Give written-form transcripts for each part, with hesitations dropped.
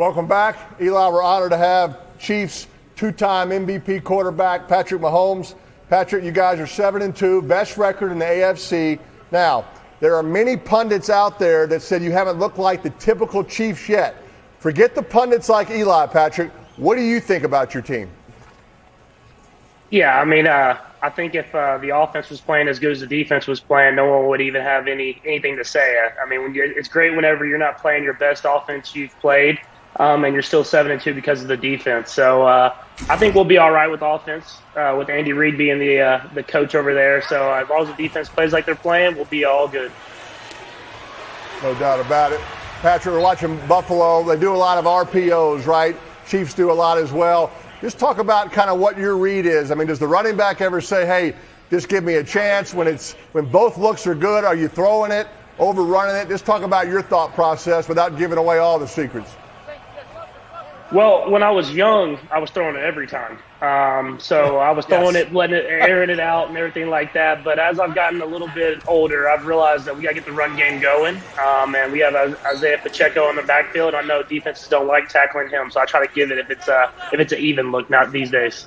Welcome back. Eli, we're honored to have Chiefs two-time MVP quarterback Patrick Mahomes. Patrick, you guys are 7-2, best record in the AFC. Now, there are many pundits out there that said you haven't looked like the typical Chiefs yet. Forget the pundits like Eli, Patrick. What do you think about your team? Yeah, I mean, I think if the offense was playing as good as the defense was playing, no one would even have anything to say. I mean, it's great whenever you're not playing your best offense you've played, and you're still 7-2 because of the defense. So I think we'll be all right with offense, with Andy Reid being the coach over there. So as long as the defense plays like they're playing, we'll be all good. No doubt about it. Patrick, we're watching Buffalo. They do a lot of RPOs, right? Chiefs do a lot as well. Just talk about kind of what your read is. I mean, does the running back ever say, hey, just give me a chance? When both looks are good, are you throwing it, overrunning it? Just talk about your thought process without giving away all the secrets. Well, when I was young, I was throwing it every time. So I was throwing it, airing it out and everything like that. But as I've gotten a little bit older, I've realized that we got to get the run game going. And we have Isaiah Pacheco in the backfield. I know defenses don't like tackling him, so I try to give it if it's an even look, not these days.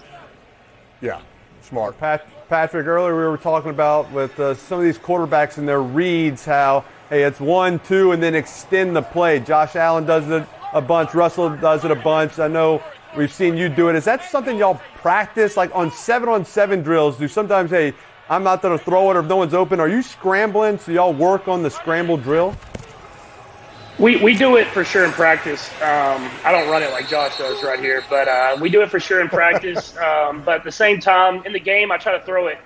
Yeah, smart. Patrick, earlier we were talking about with some of these quarterbacks and their reads, how, hey, it's 1-2 and then extend the play. Josh Allen does it a bunch. Russell does it a bunch. I know we've seen you do it. Is that something y'all practice, like on 7-on-7 drills? Do sometimes, hey, I'm not going to throw it or if no one's open. Are you scrambling so y'all work on the scramble drill? We do it for sure in practice. I don't run it like Josh does right here, but we do it for sure in practice. But at the same time, in the game, I try to throw it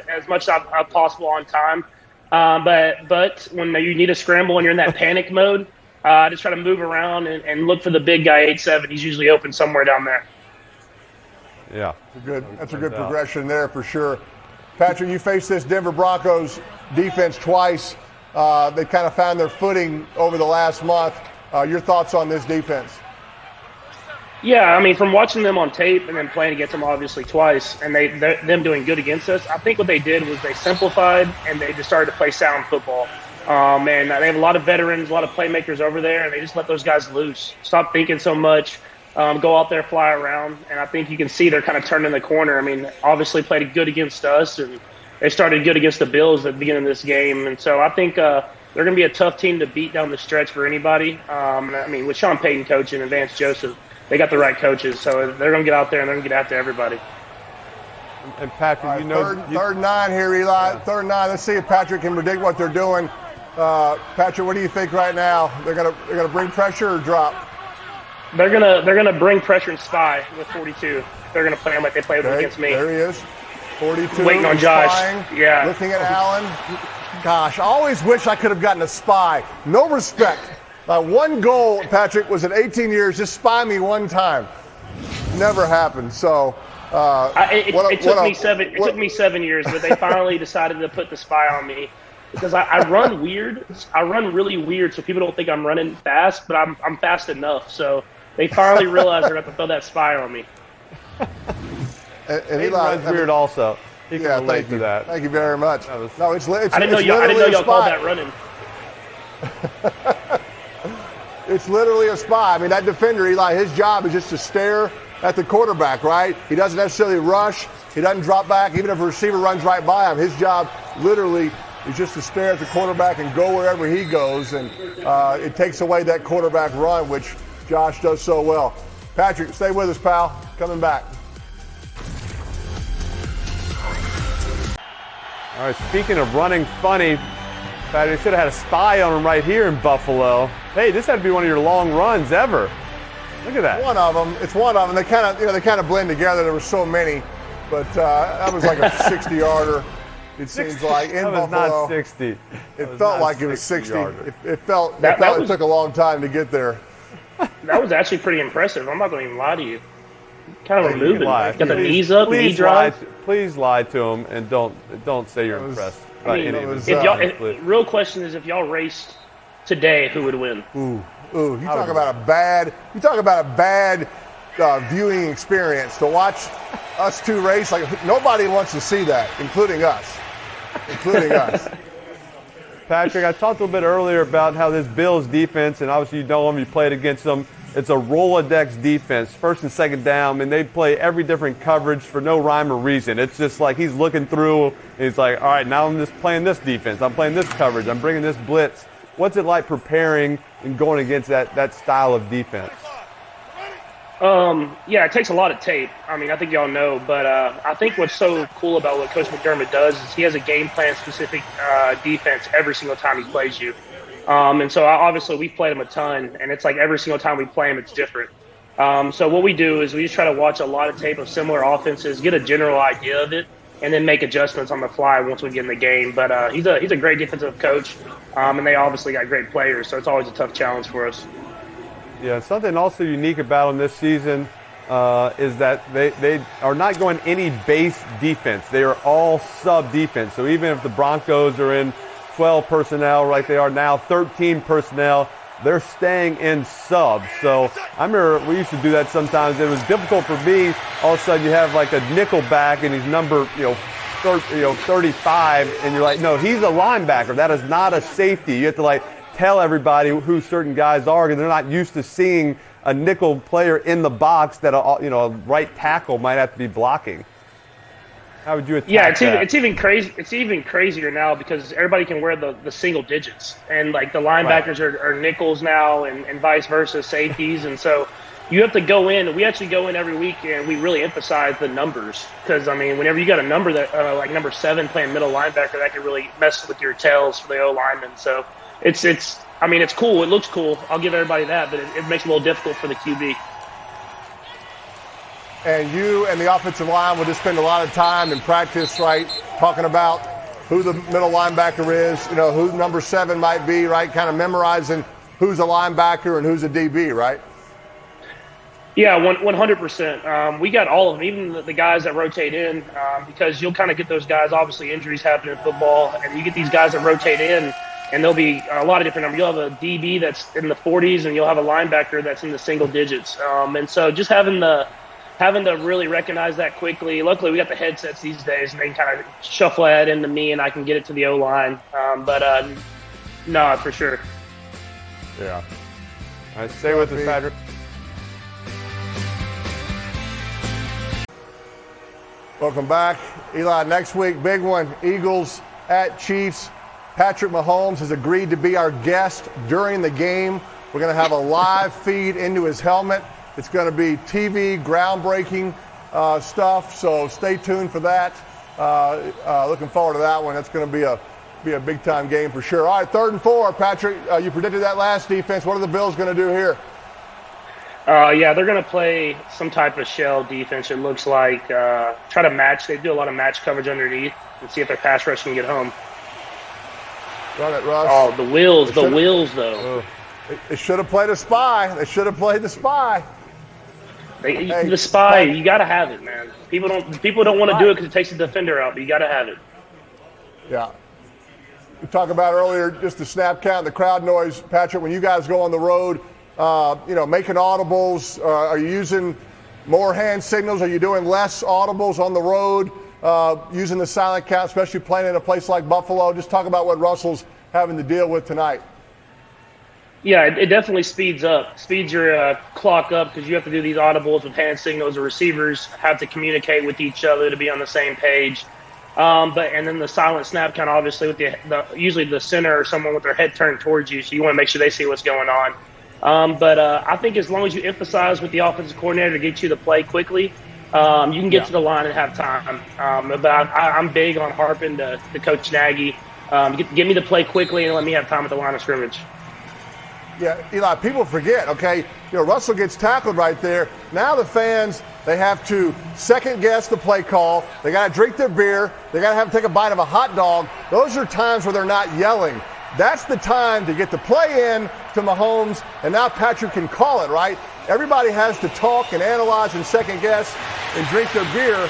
as much as possible on time. But when you need a scramble and you're in that panic mode, I just try to move around and look for the big guy, 8'7". He's usually open somewhere down there. Yeah. That's a good progression there for sure. Patrick, you faced this Denver Broncos defense twice. They kind of found their footing over the last month. Your thoughts on this defense? Yeah, I mean, from watching them on tape and then playing against them obviously twice, and them doing good against us, I think what they did was they simplified and they just started to play sound football. And they have a lot of veterans, a lot of playmakers over there, and they just let those guys loose. Stop thinking so much. Go out there, fly around, and I think you can see they're kind of turning the corner. I mean, obviously played good against us, and they started good against the Bills at the beginning of this game. And so I think they're going to be a tough team to beat down the stretch for anybody. I mean, with Sean Payton coaching and Vance Joseph, they got the right coaches, so they're going to get out there and they're going to get after everybody. And Patrick, right, third and 9 here, Eli. Yeah. 3rd and 9. Let's see if Patrick can predict what they're doing. Patrick, what do you think right now? They're gonna bring pressure or drop? They're gonna bring pressure and spy with 42. They're gonna play him like they played against me. There he is, 42. Waiting on Josh. Spying, yeah. Looking at Allen. Gosh, I always wish I could have gotten a spy. No respect. My one goal, Patrick, was at 18 years. Just spy me one time. Never happened. So. It took me 7 years, but they finally decided to put the spy on me. Because I run weird. I run really weird, so people don't think I'm running fast, but I'm fast enough. So they finally realized they're going to have to throw that spy on me. And Eli runs weird also. He can relate to that. Thank you very much. It's I didn't know y'all called that running. It's literally a spy. I mean, that defender, Eli, his job is just to stare at the quarterback, right? He doesn't necessarily rush. He doesn't drop back. Even if a receiver runs right by him, his job literally is just to stare at the quarterback and go wherever he goes. And it takes away that quarterback run, which Josh does so well. Patrick, stay with us, pal. Coming back. All right, speaking of running funny, Patrick should have had a spy on him right here in Buffalo. Hey, this had to be one of your long runs ever. Look at that. One of them. It's one of them. They kind of blend together. There were so many, but that was like a 60-yarder. It seems like in Buffalo. That was not 60. It felt like it was 60. It felt it took a long time to get there. That was actually pretty impressive. I'm not going to even lie to you. Kind of moving. Got the knees up, knee drive. Please lie to him and don't say you're impressed. I mean, real question is, if y'all raced today, who would win? Ooh, you talk about a bad viewing experience to watch us two race. Like nobody wants to see that, including us. Patrick, I talked a little bit earlier about how this Bills defense, and obviously you know them, you played against them. it's a Rolodex defense, first and second down, and they play every different coverage for no rhyme or reason. It's just like he's looking through, and he's like, all right, now I'm just playing this defense. I'm playing this coverage. I'm bringing this blitz. What's it like preparing and going against that style of defense? Yeah, it takes a lot of tape. I mean, I think y'all know, but I think what's so cool about what Coach McDermott does is he has a game plan specific defense every single time he plays you. And so obviously we've played him a ton, and it's like every single time we play him, it's different. So what we do is we just try to watch a lot of tape of similar offenses, get a general idea of it, and then make adjustments on the fly once we get in the game. But he's a great defensive coach, and they obviously got great players, so it's always a tough challenge for us. Yeah, something also unique about them this season is that they are not going any base defense. They are all sub defense. So even if the Broncos are in 12 personnel like they are now, 13 personnel, they're staying in subs. So I remember we used to do that sometimes. It was difficult for me. All of a sudden you have like a nickel back and he's number 35, and you're like, no, he's a linebacker. That is not a safety. You have to like tell everybody who certain guys are, because they're not used to seeing a nickel player in the box that a right tackle might have to be blocking. How would you attack that? It's even crazy. It's even crazier now because everybody can wear the single digits, and like the linebackers are nickels now, and vice versa, safeties, and so you have to go in. We actually go in every week, and we really emphasize the numbers because I mean, whenever you got a number that like number 7 playing middle linebacker, that can really mess with your tails for the O lineman. So it's cool. It looks cool. I'll give everybody that, but it makes it a little difficult for the QB. And you and the offensive line will just spend a lot of time in practice, right, talking about who the middle linebacker is, who number 7 might be, right, kind of memorizing who's a linebacker and who's a DB, right? Yeah, 100%. We got all of them, even the guys that rotate in, because you'll kind of get those guys. Obviously, injuries happen in football, and you get these guys that rotate in, and there'll be a lot of different numbers. You'll have a DB that's in the 40s, and you'll have a linebacker that's in the single digits. And so just having to really recognize that quickly. Luckily, we got the headsets these days, and they can kind of shuffle that into me, and I can get it to the O-line. No, for sure. Yeah. All right, stay with us, Patrick. Welcome back. Eli, next week, big one, Eagles at Chiefs. Patrick Mahomes has agreed to be our guest during the game. We're going to have a live feed into his helmet. It's going to be TV, groundbreaking stuff, so stay tuned for that. Looking forward to that one. That's going to be a big-time game for sure. All right, 3rd and 4. Patrick, you predicted that last defense. What are the Bills going to do here? Yeah, they're going to play some type of shell defense, it looks like. Try to match. They do a lot of match coverage underneath and see if their pass rush can get home. Run it, Russ. Oh, the wheels, though. They should have played a spy. They should have played the spy. The spy, you got to have it, man. People don't want to do it because it takes the defender out, but you got to have it. Yeah. We talked about earlier just the snap count, the crowd noise. Patrick, when you guys go on the road, making audibles, are you using more hand signals? Are you doing less audibles on the road, using the silent count, especially playing in a place like Buffalo? Just talk about what Russell's having to deal with tonight. Yeah, it definitely speeds your clock up because you have to do these audibles with hand signals. The receivers have to communicate with each other to be on the same page. And then the silent snap count, obviously, with usually the center or someone with their head turned towards you, so you want to make sure they see what's going on. I think as long as you emphasize with the offensive coordinator to get you the play quickly, you can get to the line and have time. I'm big on harping to Coach Nagy. Get me the play quickly and let me have time at the line of scrimmage. Yeah, Eli, people forget, okay, Russell gets tackled right there. Now the fans, they have to second guess the play call. They got to drink their beer. They got to take a bite of a hot dog. Those are times where they're not yelling. That's the time to get the play in to Mahomes, and now Patrick can call it, right? Everybody has to talk and analyze and second guess and drink their beer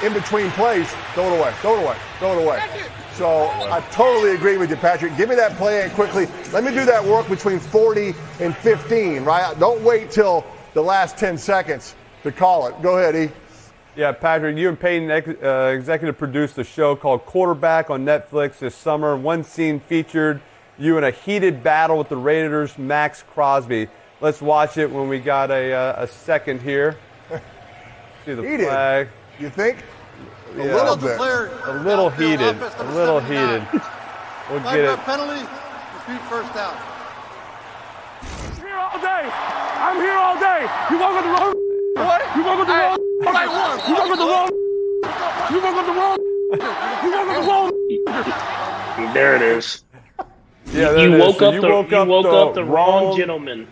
in between plays. Throw it away. So I totally agree with you, Patrick. Give me that play in quickly. Let me do that work between 40 and 15, right? Don't wait till the last 10 seconds to call it. Go ahead, E. Yeah, Patrick, you and Peyton executive produced a show called Quarterback on Netflix this summer. One scene featured you in a heated battle with the Raiders' Max Crosby. let's watch it when we got a second here. See the flag. You think? Yeah. A little declared. A little heated. A little heated. We'll get it. Penalty, dispute first down. I'm here all day. I'm here all day. You walk on the wrong. What? You walk on the wrong. I won. You walk on the wrong. You walk on the wrong. You walk on the wrong. There it is. Yeah, You woke so up the wrong gentleman.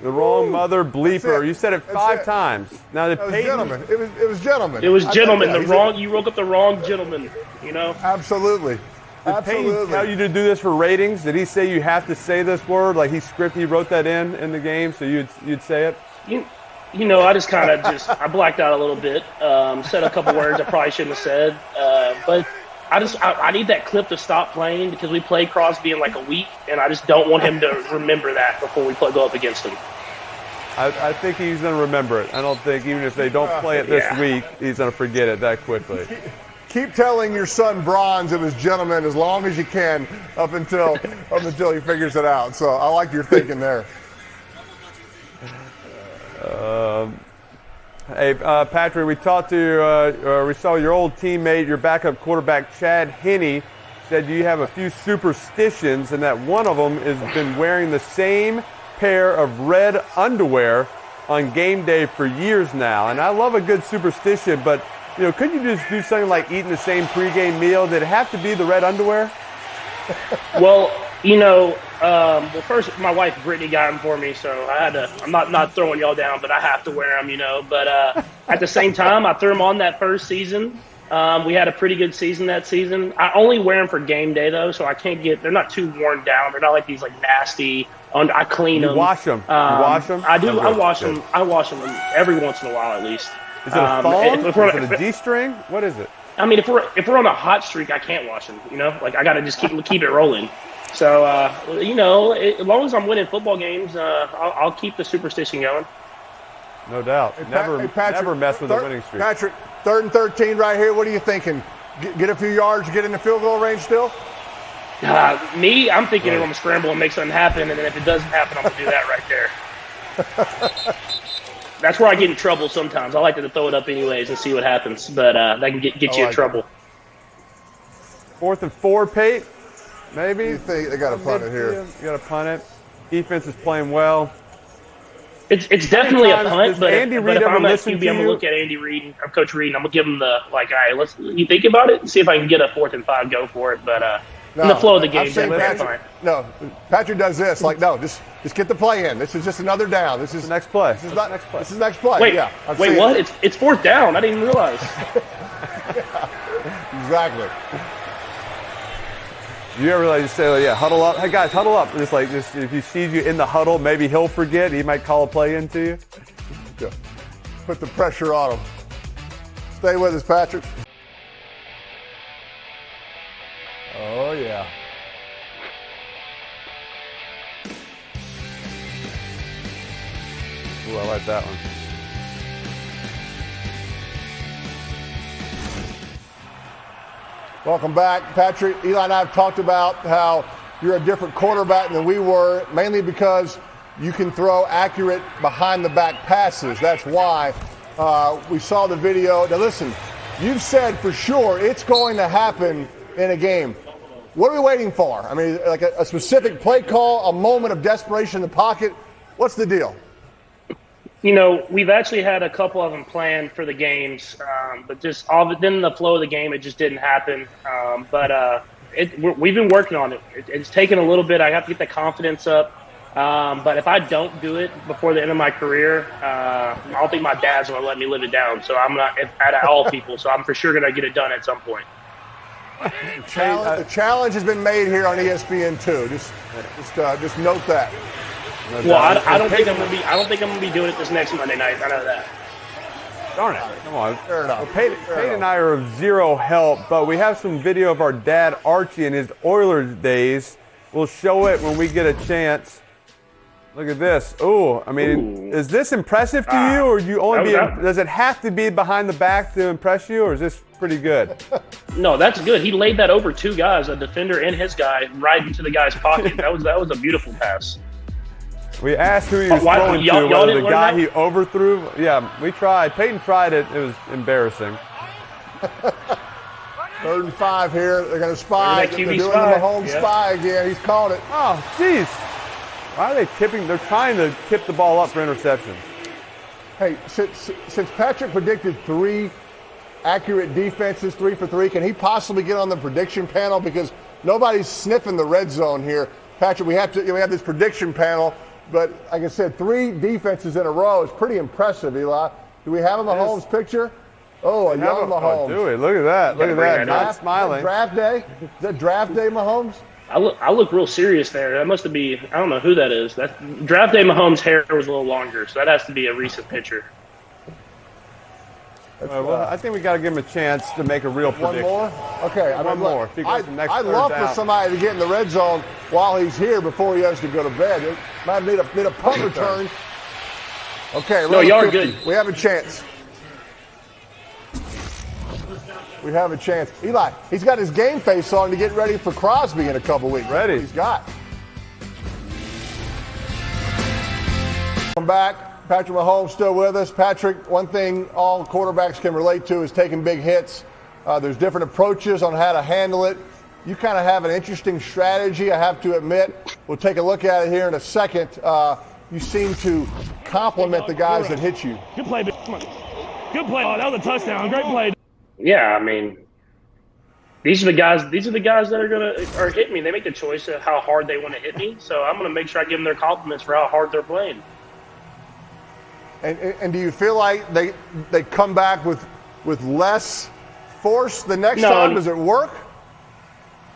The wrong mother bleeper. You said it 5 times. Now the It was gentlemen. It was gentlemen. It was gentlemen. Yeah, You woke up the wrong gentleman. You know. Absolutely. Did Peyton tell you to do this for ratings? Did he say you have to say this word? Like he wrote that in the game, so you'd say it? You know, I just kind of I blacked out a little bit. Said a couple words I probably shouldn't have said. But I need that clip to stop playing because we play Crosby in like a week, and I just don't want him to remember that before we go up against him. I think he's going to remember it. I don't think even if they don't play it this week, he's going to forget it that quickly. Keep telling your son Bronze it was gentlemen as long as you can up until he figures it out. So I like your thinking there. Hey, Patrick, we saw your old teammate, your backup quarterback, Chad Henne, said you have a few superstitions and that one of them has been wearing the same pair of red underwear on game day for years now. And I love a good superstition, but couldn't you just do something like eating the same pregame meal? Did it have to be the red underwear? Well, first my wife Brittany got them for me, so I had to. I'm not throwing y'all down, but I have to wear them, But at the same time, I threw them on that first season. We had a pretty good season that season. I only wear them for game day though, so I can't get. They're not too worn down. They're not like these like nasty. I clean them. You wash them. You wash them. I do. I wash them. I wash them every once in a while at least. Is it a thong? Is it a D-string? What is it? I mean, if we're on a hot streak, I can't wash them. Like I got to just keep it rolling. So as long as I'm winning football games, I'll keep the superstition going. No doubt. Patrick, never mess with a winning streak. Patrick, 3rd and 13 right here. What are you thinking? Get a few yards, get in the field goal range still? I'm thinking I'm gonna scramble and make something happen, and then if it doesn't happen, I'm gonna do that right there. That's where I get in trouble sometimes. I like to throw it up anyways and see what happens, but that can get you in trouble. 4th and 4, Pate. Maybe. You think they got to punt it here? You got to punt it. Defense is playing well. It's definitely a punt, but if I'm at QB, I'm gonna look at Andy Reid and Coach Reid, and I'm gonna give him the all right, you think about it and see if I can get a 4th and 5 go for it. But in the flow of the game, that's fine. No, Patrick does this. Just get the play in. This is just another down. This is the next play. This is not next play. This is next play. Wait, yeah. Wait, what? It's 4th down. I didn't even realize. Exactly. You ever say, huddle up? Hey guys, huddle up. Just if he sees you in the huddle, maybe he'll forget. He might call a play into you. Yeah. Put the pressure on him. Stay with us, Patrick. Oh yeah. Ooh, I like that one. Welcome back, Patrick. Eli and I have talked about how you're a different quarterback than we were, mainly because you can throw accurate behind-the-back passes. That's why we saw the video. Now listen, you've said for sure it's going to happen in a game. What are we waiting for? I mean, like a specific play call, a moment of desperation in the pocket? What's the deal? We've actually had a couple of them planned for the games, but just then the flow of the game, it just didn't happen. We've been working on it. It's taken a little bit. I have to get the confidence up. But if I don't do it before the end of my career, I don't think my dad's going to let me live it down. So I'm not at all people. So I'm for sure going to get it done at some point. The challenge has been made here on ESPN too. Just note that. Well, I don't think I'm gonna be doing it this next Monday night. I know that. Darn it! Come on. Fair enough. Well, Peyton and I are of zero help, but we have some video of our dad Archie in his Oilers days. We'll show it when we get a chance. Look at this. Ooh, I mean, is this impressive to you, or does it have to be behind the back to impress you, or is this pretty good? No, that's good. He laid that over 2 guys, a defender and his guy, right into the guy's pocket. That was a beautiful pass. We asked who he was Why- throwing y'all- to, y'all whether didn't the learn guy that? he overthrew. Yeah, we tried. Peyton tried it. It was embarrassing. 3rd and 5 here. They're going to spy. That They're QB doing spy. the Mahomes Yeah. spy again. He's calling it. Oh, jeez. Why are they tipping? They're trying to tip the ball up for interceptions. Hey, since Patrick predicted 3 accurate defenses, 3 for 3, can he possibly get on the prediction panel? Because nobody's sniffing the red zone here. Patrick, we have this prediction panel, but like I said, 3 defenses in a row is pretty impressive, Eli. Do we have a Mahomes picture? Oh, a young Mahomes. Oh, do it. Look at that. Look at that. Not smiling. Draft day? Is that draft day, Mahomes? I look real serious there. That must be, I don't know who that is. That draft day Mahomes' hair was a little longer, so that has to be a recent picture. Well, I think we got to give him a chance to make a real prediction. One more? Okay. One more. If he goes from next I'd third love down. for somebody to get in the red zone while he's here before he has to go to bed. It might need a punt return. Okay, No, y'all are 50. good. We have a chance. We have a chance. Eli, he's got his game face on to get ready for Crosby in a couple weeks. Ready. He's got. Come back. Patrick Mahomes still with us. Patrick, one thing all quarterbacks can relate to is taking big hits. There's different approaches on how to handle it. You kind of have an interesting strategy, I have to admit. We'll take a look at it here in a second. You seem to compliment the guys that hit you. Good play, big. Come on. Good play. Oh, that was a touchdown. Great play. Yeah, I mean, these are the guys that are hitting me. They make the choice of how hard they want to hit me, so I'm gonna make sure I give them their compliments for how hard they're playing. And do you feel like they come back with less force the next No. time? Does it work?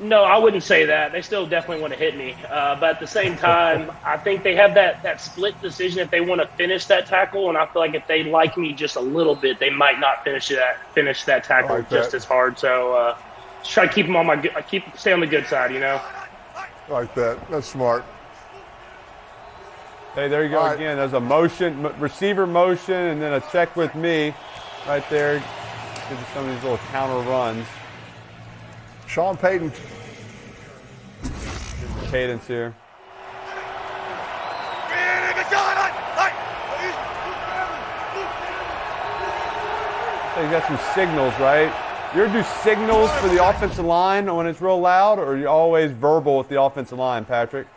No, I wouldn't say that. They still definitely want to hit me, but at the same time, I think they have that split decision if they want to finish that tackle, and I feel like if they like me just a little bit, they might not finish that tackle Like just that. as hard. So just try to keep them on stay on the good side, you know. Like that. That's smart. Hey, there you go All right. again. There's a motion, receiver motion, and then a check with me right there. Gives you some of these little counter runs. Sean Payton. Cadence here. So you got some signals, right? You ever do signals for the offensive line when it's real loud, or are you always verbal with the offensive line, Patrick?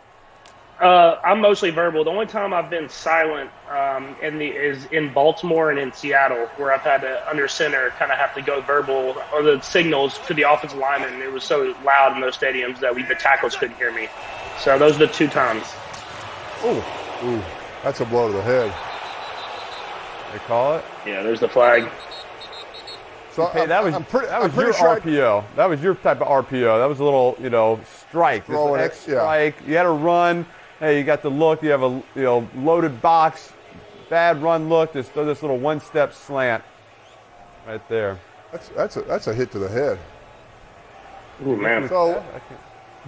I'm mostly verbal. The only time I've been silent is in Baltimore and in Seattle, where I've had to, under center, kind of have to go verbal or the signals to the offensive lineman. It was so loud in those stadiums that the tackles couldn't hear me. So those are the 2 times. Ooh, that's a blow to the head. They call it. Yeah, there's the flag. So Hey, that was I'm pretty your sure RPO. That was your type of RPO. That was a little, strike. Just Throwing an it, X yeah. strike. You had a run. Hey, you got the look. You have a loaded box. Bad run look. Just throw this little one-step slant right there. that's a hit to the head. Ooh, man. So,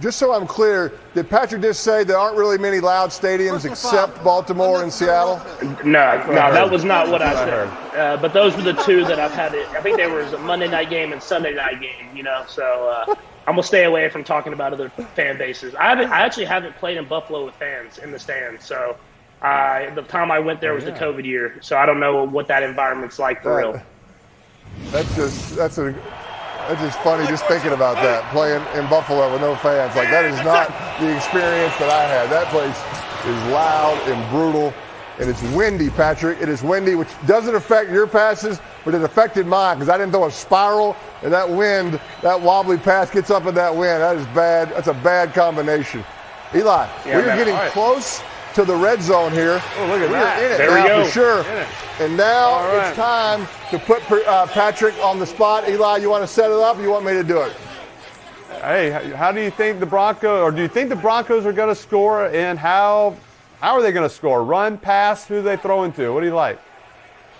just so I'm clear, did Patrick just say there aren't really many loud stadiums except Baltimore and Seattle? No, that was not what I That's what I said. But those were the 2 that I've had. I think there was a Monday night game and Sunday night game, So I'm going to stay away from talking about other fan bases. I actually haven't played in Buffalo with fans in the stands. So the time I went there was the COVID year. So I don't know what that environment's like for real. That's just funny just thinking about that, playing in Buffalo with no fans. Like, that is not the experience that I had. That place is loud and brutal, and it's windy, Patrick. It is windy, which doesn't affect your passes, but it affected mine because I didn't throw a spiral, and that wind, that wobbly pass gets up in that wind. That is bad. That's a bad combination. Eli, Yeah, we are man. getting All right. close to the red zone here. Oh, look at We that. are in it There we now go. for sure. In it. And now All right. it's time to put Patrick on the spot. Eli, you want to set it up or you want me to do it? Hey, how do you think the Broncos, or do you think the Broncos are going to score, and how are they going to score? Run, pass, who do they throw into? What do you like?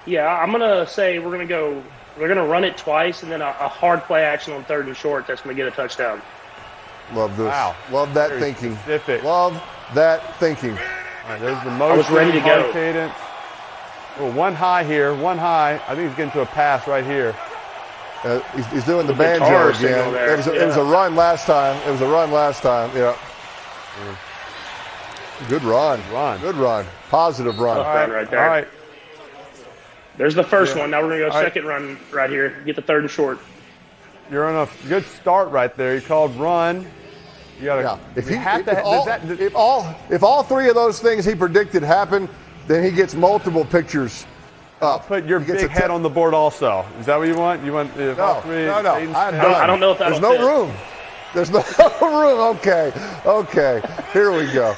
Yeah, I'm going to say we're going to run it twice and then a hard play action on 3rd and short that's going to get a touchdown. Love this. Wow. Love that Very thinking. specific. Love that thinking. All right, there's the motion. was ready to hard go. Cadence. Oh, one high here, one high. I think he's getting to a pass right here. He's doing the guitar banjo signal again. there. It was a run last time. Yeah. Good run. Good run. Positive run. All right there. All right. There's the first one. Now we're going to go second run right here. Get the third and short. You're on a good start right there. You called run. You got to. Yeah. If If all three of those things he predicted happen, then he gets multiple pictures up. put your He gets big a head on the board also. Is that what you want? You want if all three? No. eight and I'm 10? done. I don't know if that'll There's no fit. room. There's no room. Okay. Here we go.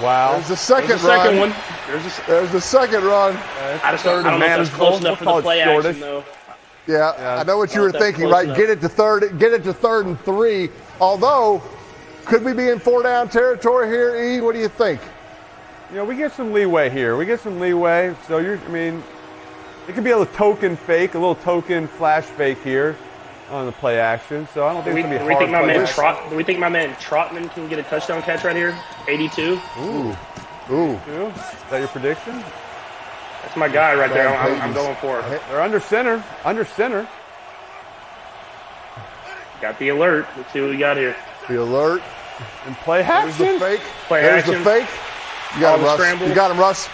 Wow. There's the second There's the run. second one. There's the second run. I don't know if that's close enough for the play action, though. Yeah, I know what you were that's thinking, close right? enough. Get it to third and 3. Although, could we be in 4-down territory here, E? What do you think? You know, we get some leeway here. So it could be a little token fake, a little token flash fake here on the play action. So I don't think it's going to be hard. Do we think my man Trotman can get a touchdown catch right here? 82. Ooh. Is that your prediction? That's my guy right there. I'm going for it. They're under center. Got the alert. Let's see what we got here. The alert. And play There's the action. fake. Play There's action. the fake. You got All him, the Russ. scramble. You got him, Russ.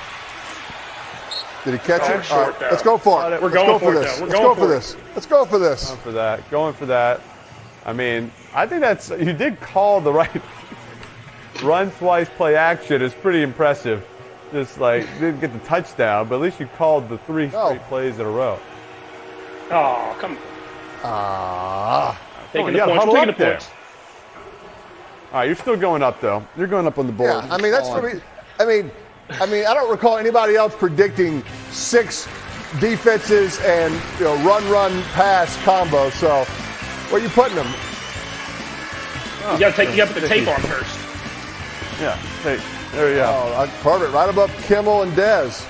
Did he catch it? short, All right, though. let's go for it. We're Let's going go for it, this. though. We're Let's going go for for it. this. Let's go for this. Going for that. I mean, I think you did call the right run twice, play action is pretty impressive. Just like didn't get the touchdown, but at least you called the 3 straight plays in a row. Oh, come on. Taking the points. We're taking the points. All right, you're still going up though. You're going up on the board. Yeah, I mean that's for me. I mean, I don't recall anybody else predicting 6 defenses and run pass combo. So, where are you putting them? You got to put the tape on first. Yeah, tape. There you go. Oh, perfect. Right above Kimmel and Dez.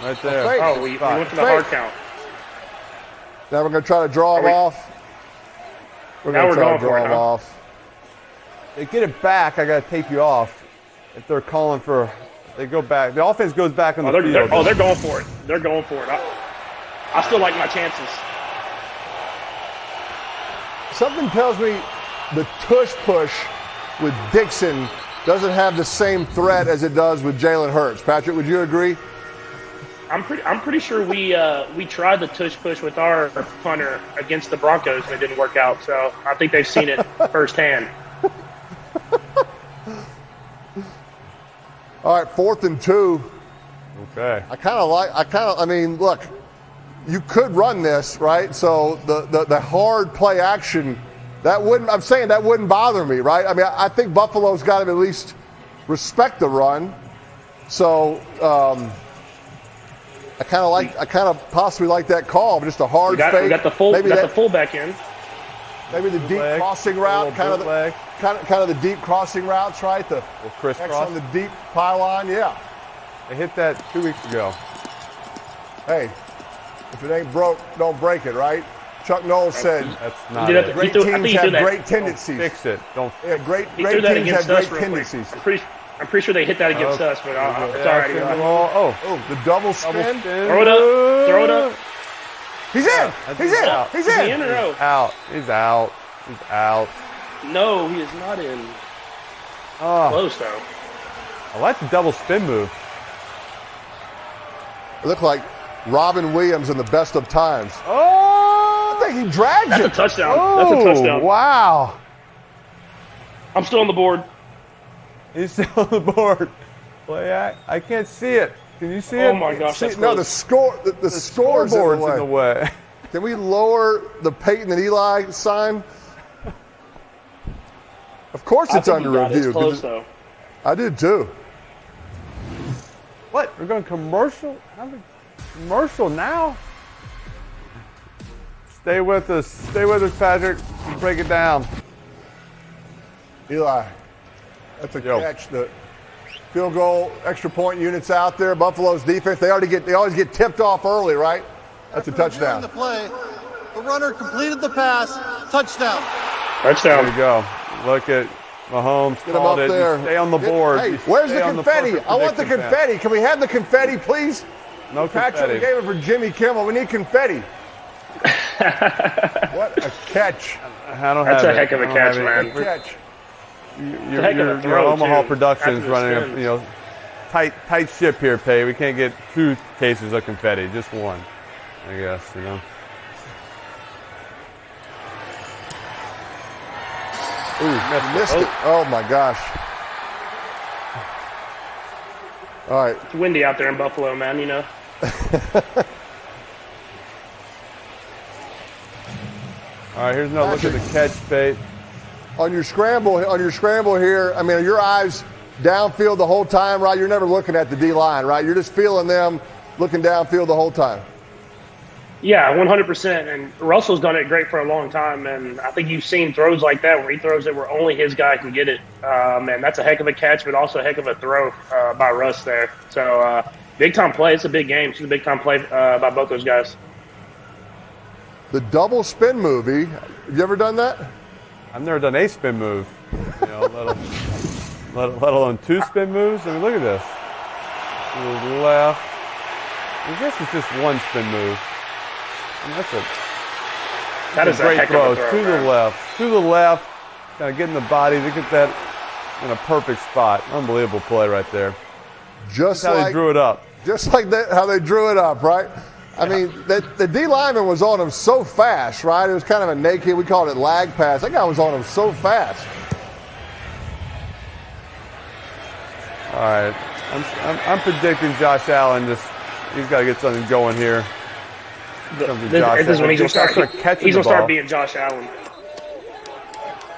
Right there. Fake. Oh, we went for the hard count. Now we're going to try to draw them off. Now we're going for it, huh? off. They get it back. I got to take you off. If they're calling for, they go back. The offense goes back on the field. They're going for it. They're going for it. I still like my chances. Something tells me the tush push with Dixon doesn't have the same threat as it does with Jalen Hurts. Patrick, would you agree? I'm pretty sure we tried the tush push with our punter against the Broncos and it didn't work out. So I think they've seen it firsthand. All right, 4th and 2. Okay. I mean, look, you could run this, right? So the hard play action, I'm saying that wouldn't bother me, right? I mean, I think Buffalo's got to at least respect the run. So I kind of possibly like that call, but just a hard fake. We got the fullback in. Maybe the deep crossing route, kind of the deep crossing routes, right? The crisscross on the deep pylon, yeah. They hit that 2 weeks ago. Hey, if it ain't broke, don't break it, right? Chuck Knowles said, That's not did it. great teams have great tendencies. Fix it. Don't. Yeah, great He threw that teams against have us great real quick. tendencies. I'm pretty sure they hit that against us, but it's all right. Oh, The double spin. Throw it up. Throw it up. He's in. He's in. out. He's Is he in. in or no? out. He's out. He's out. No, he is not in. Oh, Close, though. I like the double spin move. It looked like Robin Williams in the best of times. Oh, I think he dragged That's a it. touchdown. Oh, That's a touchdown. Wow. I'm still on the board. He's still on the board. I can't see it. Can you see it? Oh, my gosh. That's No, close. the scoreboard's Scoreboard's in the way. Can we lower the Peyton and Eli sign? Of course it's I think under he got it. review. It's close, 'cause though. I did too. What? We're going commercial? Commercial now? Stay with us. Stay with us, Patrick. Let's break it down. Eli, that's a catch. The field goal, extra point units out there. Buffalo's defense, they always get tipped off early, right? That's a touchdown. The play, the runner completed the pass, touchdown. There Touchdown. you go. Look at Mahomes. Get him called up it. there. You stay on the board. Hey, You where's stay the on confetti? perfect I want the prediction confetti. Can we have the confetti, please? path. No Patrick, we confetti. gave it for Jimmy Kimmel. We need confetti. What a catch. I don't That's have a heck of a I don't catch, have it. man. Catch. Your Omaha too. Productions After the running spins. tight ship here, Pay. We can't get 2 cases of confetti, just 1, I guess, Ooh, Missed it. Oh my gosh. All right. It's windy out there in Buffalo, man, All right, here's another look at the catch, Pate. On your scramble here, I mean, are your eyes downfield the whole time, right? You're never looking at the D line, right? You're just feeling them, looking downfield the whole time. Yeah, 100%. And Russell's done it great for a long time, and I think you've seen throws like that where he throws it where only his guy can get it. And that's a heck of a catch, but also a heck of a throw by Russ there. So big-time play. It's a big game. It's a big-time play by both those guys. The double spin move, have you ever done that? I've never done a spin move, let alone 2 spin moves. I mean, look at this. To the left. I guess it's just 1 spin move. And that is a great heck throw. of a throw. To the left, kind of getting the body to get that in a perfect spot. Unbelievable play right there. Just how like they drew it up. Just like that, how they drew it up, right? I mean, the D lineman was on him so fast, right? It was kind of a naked, we called it lag pass. That guy was on him so fast. All right, I'm predicting Josh Allen he's got to get something going here. This is when he's going to start being Josh Allen.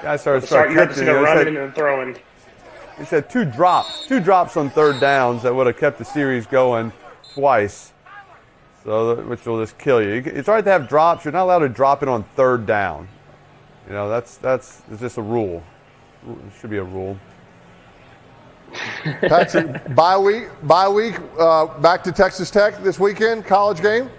Guys start You have to see catching. him running and throwing. He said 2 drops on 3rd downs that would have kept the series going twice. So, which will just kill you. It's all right to have drops. You're not allowed to drop it on 3rd down. That's it's just a rule. It should be a rule. Patrick, bye week, back to Texas Tech this weekend, college game.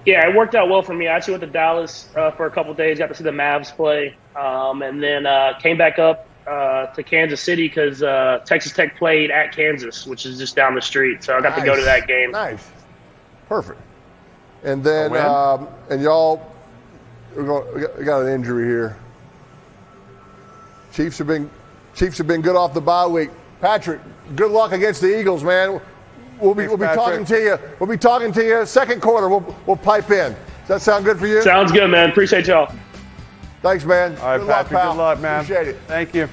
Yeah, it worked out well for me. I actually went to Dallas for a couple of days, got to see the Mavs play, and then came back up to Kansas City because Texas Tech played at Kansas, which is just down the street. So I got to go to that game. Nice. Perfect. And then, and y'all, we got an injury here. Chiefs have been good off the bye week. Patrick, good luck against the Eagles, man. We'll be talking to you. We'll be talking to you. Second quarter, we'll pipe in. Does that sound good for you? Sounds good, man. Appreciate y'all. Thanks, man. All right, good Patrick. Luck, pal. Good luck, man. Appreciate it. Thank you.